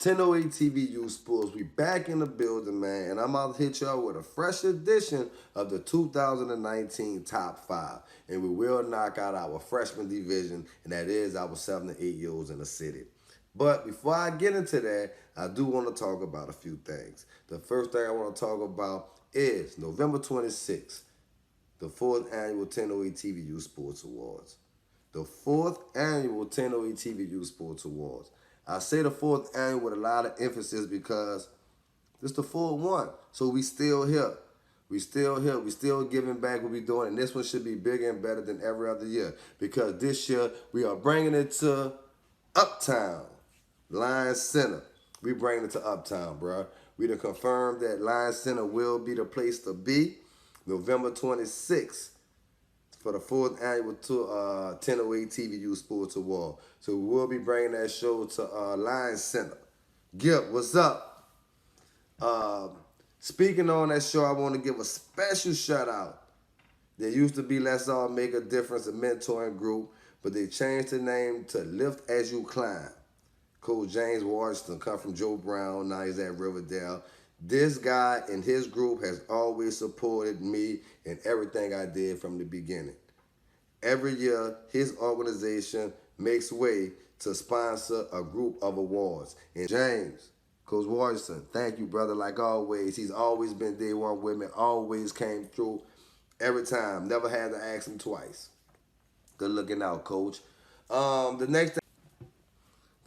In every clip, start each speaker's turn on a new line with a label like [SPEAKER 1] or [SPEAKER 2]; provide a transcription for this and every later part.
[SPEAKER 1] 1008 TVU Sports. We back in the building, man, and I'm about to hit y'all with a fresh edition of the 2019 Top 5. And we will knock out our freshman division, and that is our 7 to 8-year-olds in the city. But before I get into that, I do want to talk about a few things. The first thing I want to talk about is November 26th, the 4th annual 1008 TVU Sports Awards. The 4th annual 1008 TVU Sports Awards. I say the 4th annual with a lot of emphasis because this the 4th one. So we still here. We still here. We still giving back what we doing. And this one should be bigger and better than every other year. Because this year we are bringing it to Uptown. Lions Center. We bringing it to Uptown, bro. We done confirmed that Lions Center will be the place to be. November 26th. For the 4th annual 1008 TVU Sports Award. So we will be bringing that show to Lions Center. Gip, what's up? Speaking on that show, I want to give a special shout out. There used to be Let's All Make a Difference, a mentoring group, but they changed the name to Lift As You Climb. Coach James Washington come from Joe Brown, now he's at Riverdale. This guy and his group has always supported me in everything I did from the beginning. Every year, his organization makes way to sponsor a group of awards. And James, Coach Washington, thank you, brother, like always. He's always been day one with me, always came through every time. Never had to ask him twice. Good looking out, Coach. The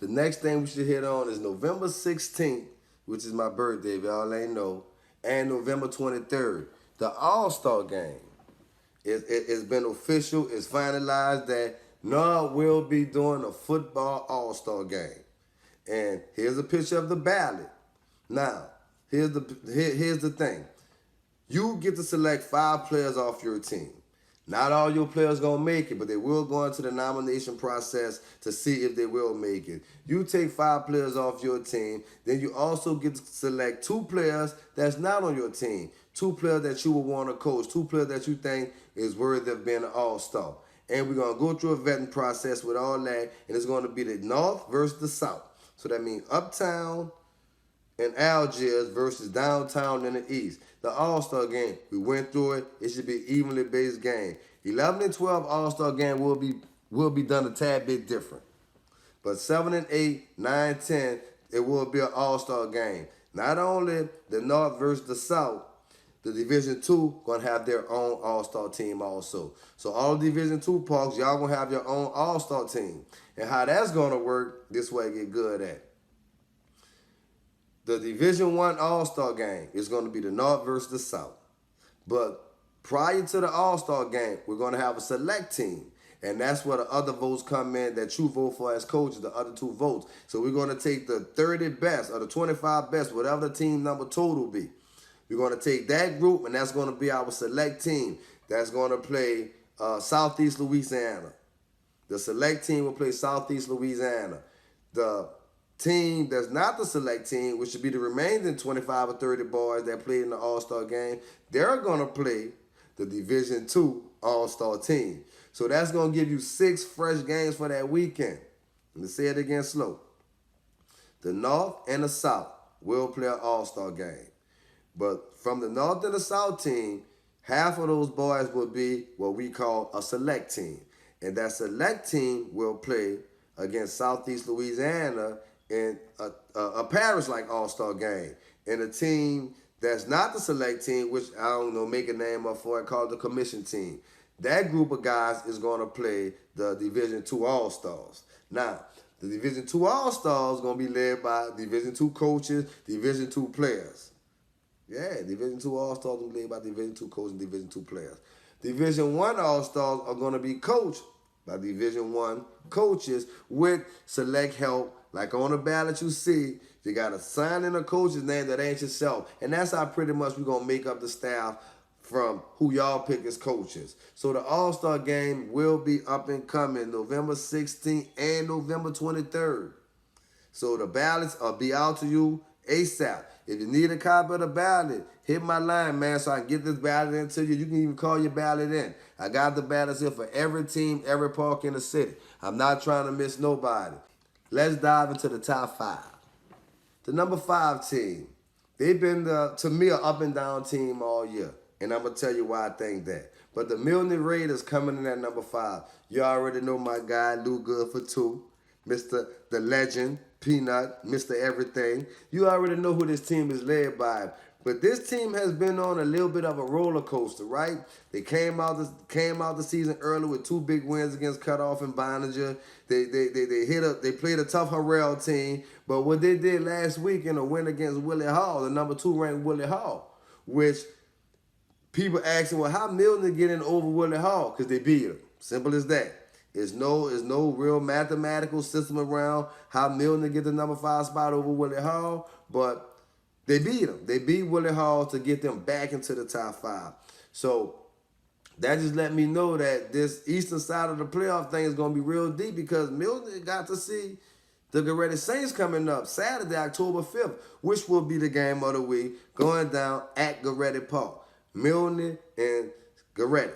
[SPEAKER 1] next thing we should hit on is November 16th, which is my birthday, if y'all ain't know, and November 23rd, the All-Star Game. It's been official, it's finalized that NARD will be doing a football All-Star Game. And here's a picture of the ballot. Now, here's the thing. You get to select 5 players off your team. Not all your players going to make it, but they will go into the nomination process to see if they will make it. You take 5 players off your team, then you also get to select 2 players that's not on your team. 2 players that you will want to coach, 2 players that you think is worthy of being an all-star. And we're going to go through a vetting process with all that, and it's going to be the North versus the South. So that means Uptown and Algiers versus downtown and the East. The All-Star Game, we went through it. It should be evenly based game. 11 and 12 All-Star Game will be done a tad bit different. But 7 and 8, 9, 10, it will be an All-Star Game. Not only the North versus the South, the Division II going to have their own All-Star team also. So all Division II parks, y'all going to have your own All-Star team. And how that's going to work, this way get good at. The Division I All-Star Game is going to be the North versus the South. But prior to the All-Star Game, we're going to have a select team. And that's where the other votes come in that you vote for as coaches, the other 2 votes. So we're going to take the 30 best or the 25 best, whatever the team number total be. We're going to take that group, and that's going to be our select team. That's going to play Southeast Louisiana. The select team will play Southeast Louisiana. The team that's not the select team, which should be the remaining 25 or 30 boys that played in the All-Star Game, they're going to play the Division II All-Star team. So that's going to give you 6 fresh games for that weekend. Let me say it again slow. The North and the South will play an All-Star Game. But from the North and the South team, half of those boys will be what we call a select team. And that select team will play against Southeast Louisiana in a parish-like All-Star Game. And a team that's not the select team, which I don't know, make a name up for it, called the commission team. That group of guys is going to play the Division II All-Stars. Now, the Division II All-Stars is going to be led by Division II coaches, Division II players. Yeah, Division II All-Stars will be led by Division II coaches and Division II players. Division I All-Stars are going to be coached by Division I coaches with select help. Like on the ballot you see, you got to sign in a coach's name that ain't yourself. And that's how pretty much we're going to make up the staff from who y'all pick as coaches. So the All-Star Game will be up and coming November 16th and November 23rd. So the ballots will be out to you ASAP. If you need a copy of the ballot, hit my line, man, so I can get this ballot into you. You can even call your ballot in. I got the ballots here for every team, every park in the city. I'm not trying to miss nobody. Let's dive into the top 5. The number 5 team. They've been, to me, an up and down team all year. And I'm going to tell you why I think that. But the Milne Raiders coming in at number 5. You already know my guy, Lou Good for 2. Mr. The Legend, Peanut, Mr. Everything. You already know who this team is led by. But this team has been on a little bit of a roller coaster, right? They came out the season early with 2 big wins against Cutoff and Boninger. They played a tough Harrell team, but what they did last week in a win against Willie Hall, the number 2 ranked Willie Hall, which people asking, well, how Milne getting over Willie Hall? Because they beat him. Simple as that. There's no real mathematical system around how Milne get the number 5 spot over Willie Hall, but they beat him. They beat Willie Hall to get them back into the top 5. So that just let me know that this eastern side of the playoff thing is going to be real deep because Milne got to see the Goretti Saints coming up Saturday, October 5th, which will be the game of the week, going down at Goretti Park. Milne and Goretti.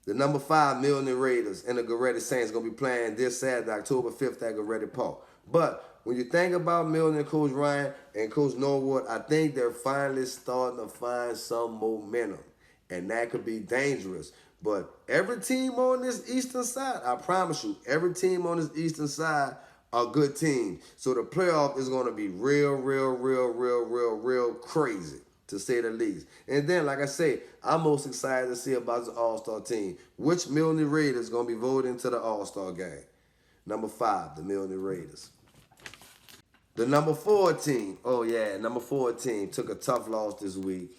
[SPEAKER 1] The number 5 Milne Raiders and the Goretti Saints going to be playing this Saturday, October 5th at Goretti Park. But when you think about Milne and Coach Ryan and Coach Norwood, I think they're finally starting to find some momentum. And that could be dangerous. But every team on this eastern side, I promise you, every team on this eastern side are good teams. So the playoff is going to be real crazy, to say the least. And then, like I say, I'm most excited to see about the All-Star team. Which Milne Raiders is going to be voted into the All-Star game? Number 5, the Milne Raiders. The number 4 team, number 4 team took a tough loss this week,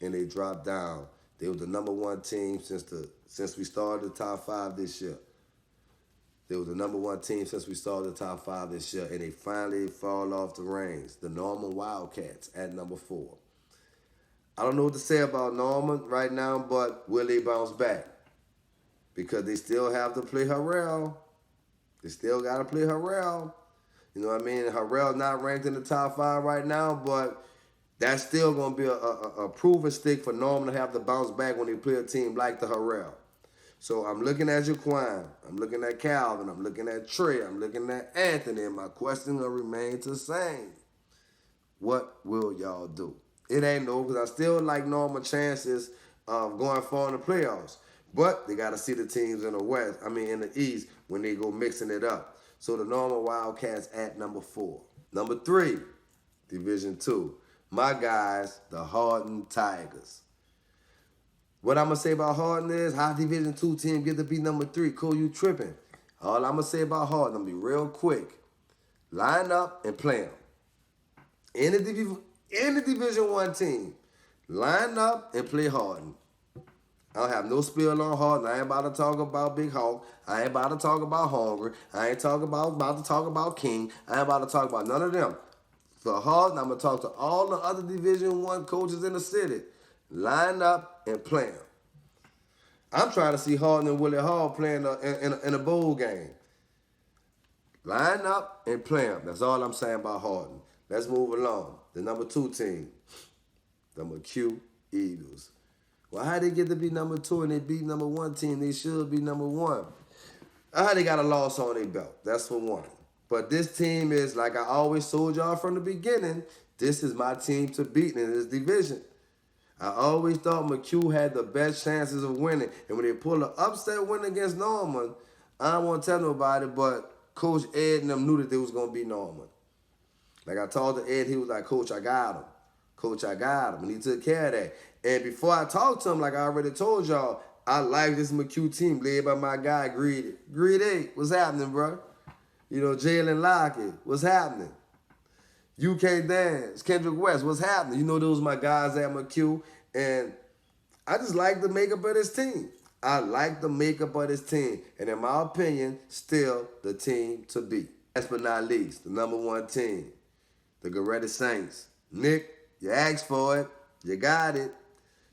[SPEAKER 1] and they dropped down. They were the number 1 team since we started the top 5 this year. They were the number 1 team since we started the top 5 this year, and they finally fall off the reins. The Norman Wildcats at number 4. I don't know what to say about Norman right now, but will they bounce back? Because they still have to play Harrell. They still got to play Harrell. You know what I mean? Harrell not ranked in the top 5 right now, but that's still going to be a proven stick for Norman to have to bounce back when they play a team like the Harrell. So I'm looking at Jaquan. I'm looking at Calvin. I'm looking at Trey. I'm looking at Anthony. And my question will remain the same. What will y'all do? It ain't no, because I still like Norman chances of going far in the playoffs. But they got to see the teams in the East when they go mixing it up. So the Norman Wildcats at number 4. Number 3, Division 2. My guys, the Hardin Tigers. What I'm going to say about Hardin is, how Division 2 team get to be number 3? Cool, you tripping. All I'm going to say about Hardin, I'm going to be real quick. Line up and play them. Any Division 1 team, line up and play Hardin. I don't have no spill on Hardin. I ain't about to talk about Big Hawk. I ain't about to talk about Hungry. I ain't about to talk about King. I ain't about to talk about none of them. For Hardin, I'm going to talk to all the other Division 1 coaches in the city. Line up and play them. I'm trying to see Hardin and Willie Hall playing in a bowl game. Line up and play them. That's all I'm saying about Hardin. Let's move along. The number 2 team, the McHugh Eagles. Well, how they get to be number 2 and they beat number 1 team? They should be number 1. How they got a loss on their belt? That's for one. But this team is, like I always told y'all from the beginning, this is my team to beat in this division. I always thought McHugh had the best chances of winning. And when they pull an upset win against Norman, I don't want to tell nobody, but Coach Ed and them knew that they was going to beat Norman. Like I told to Ed, he was like, Coach, I got him. Coach, I got him. And he took care of that. And before I talked to him, like I already told y'all, I like this McHugh team led by my guy, Greedy. Greedy, what's happening, bro? You know, Jalen Lockett, what's happening? UK Dance, Kendrick West, what's happening? You know, those my guys at McHugh. And I just like the makeup of this team. I like the makeup of this team. And in my opinion, still the team to beat. Last but not least, the number 1 team, the Goretti Saints. Nick, you asked for it. You got it.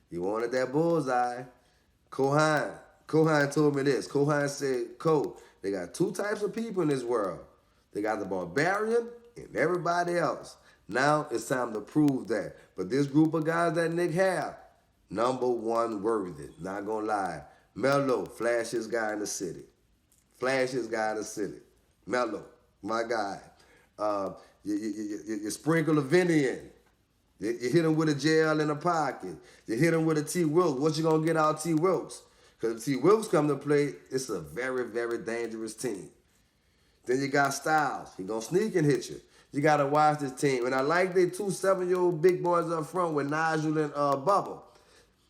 [SPEAKER 1] You wanted that bullseye. Kohan told me this. Kohan said, Coach, they got 2 types of people in this world. They got the barbarian and everybody else. Now it's time to prove that. But this group of guys that Nick have, number 1 worthy. Not gonna lie. Melo, flashiest guy in the city. Flashiest guy in the city. Melo, my guy. You sprinkle a Vinny in. You hit him with a JL in the pocket. You hit him with a T. Wilkes. What you going to get out of T. Wilkes? Because if T. Wilkes come to play, it's a very, very dangerous team. Then you got Styles. He going to sneak and hit you. You got to watch this team. And I like they 2 7-year-old big boys up front with Nigel and Bubba.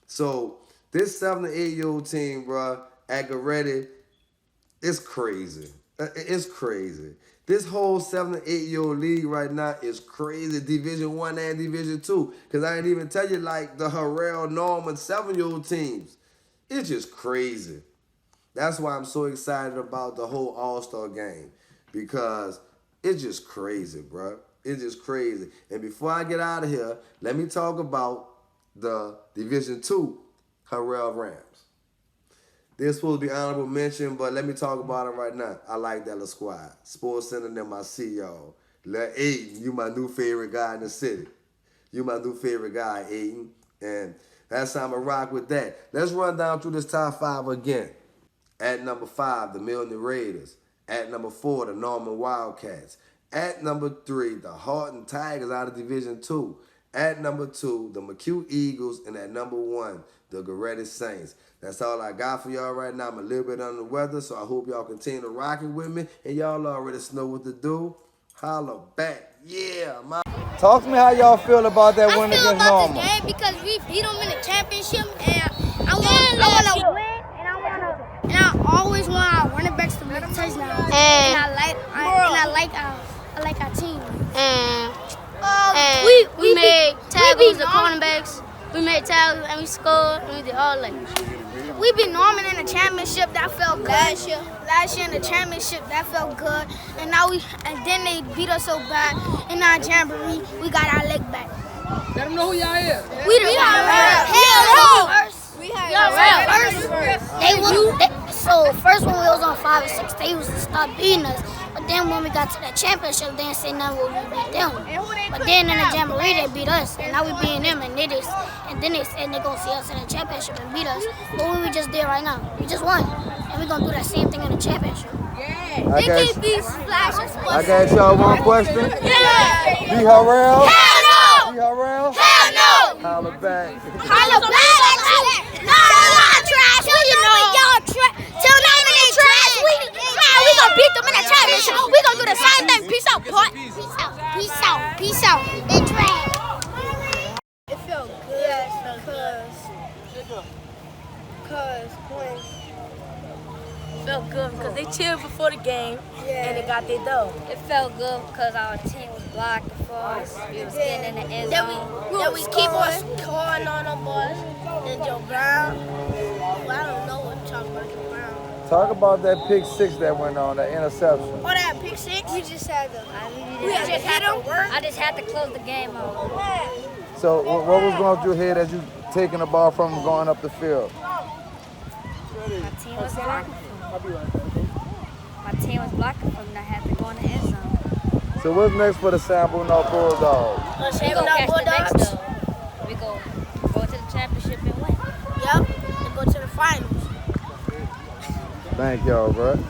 [SPEAKER 1] So this 7 to 8-year-old team, bro, at Goretti, it's crazy. It's crazy. This whole 7 to 8-year-old league right now is crazy. Division 1 and Division 2. Because I didn't even tell you, like, the Harrell, Norman 7-year-old teams. It's just crazy. That's why I'm so excited about the whole All-Star game. Because it's just crazy, bro. It's just crazy. And before I get out of here, let me talk about the Division 2 Harrell Rams. They're supposed to be honorable mention, but let me talk about it right now. I like that little squad. Sports Center, them I see y'all. Aiden, you my new favorite guy in the city. You my new favorite guy, Aiden. And that's how I'm going to rock with that. Let's run down through this top 5 again. At number 5, the Milne Raiders. At number 4, the Norman Wildcats. At number 3, the Houghton Tigers out of Division 2. At number 2, the McHugh Eagles. And at number 1, the Goretti Saints. That's all I got for y'all right now. I'm a little bit under the weather, so I hope y'all continue to rock it with me. And y'all already know what to do. Holla back. Yeah, man. Talk to me how y'all feel about that win against Norman.
[SPEAKER 2] I feel about this game because we beat them in the championship, and I want to win, and I always want our running backs to make touchdowns. And I like our team. And we made tackles, the cornerbacks. We made tackles and we scored and we did all that. We beat Norman in the championship. That felt good. Last year in the championship, that felt good. And then they beat us so bad in our jamboree. We got our leg back.
[SPEAKER 3] Let them know who y'all is.
[SPEAKER 2] We the So first when we was on 5 and 6, they used to stop beating us. But then when we got to the championship, they didn't say nothing when we beat them. But then in the jamboree, they beat us, and now we beating them, and then they said they gonna see us in the championship and beat us. But what we just did right now, we just won, and we gonna do that same thing in the championship.
[SPEAKER 1] I got y'all one question.
[SPEAKER 2] Yeah.
[SPEAKER 1] B. Harrell?
[SPEAKER 2] Hell no!
[SPEAKER 1] B. Harrell?
[SPEAKER 2] Hell no!
[SPEAKER 1] Holla back.
[SPEAKER 2] Holla back! No, y'all trash. Y'all trash. Tell them they trash. We gonna beat them in the championship. We gonna do the same thing. Peace out, boy. Peace out. They trash.
[SPEAKER 4] It felt good because they cheered before the game and they got their dough.
[SPEAKER 5] It felt good because our team was blocking for us. We was getting in the end zone.
[SPEAKER 4] Then we keep on scoring on them boys. And Joe Brown, I don't know what you're talking about, Joe Brown.
[SPEAKER 1] Talk about that pick 6 that went on, that interception.
[SPEAKER 4] Oh, that pick 6? We just had to.
[SPEAKER 5] I just had to close the game out.
[SPEAKER 1] So what was going through your head as you taking the ball from going up the field?
[SPEAKER 5] My team was blocking for me. My team was blocking for me. I had to go in the end zone.
[SPEAKER 1] So what's next for the Sample North Bulldogs?
[SPEAKER 5] We go catch the next dub. We go to the championship and win.
[SPEAKER 4] Yep, and go to the finals.
[SPEAKER 1] Thank y'all, bro.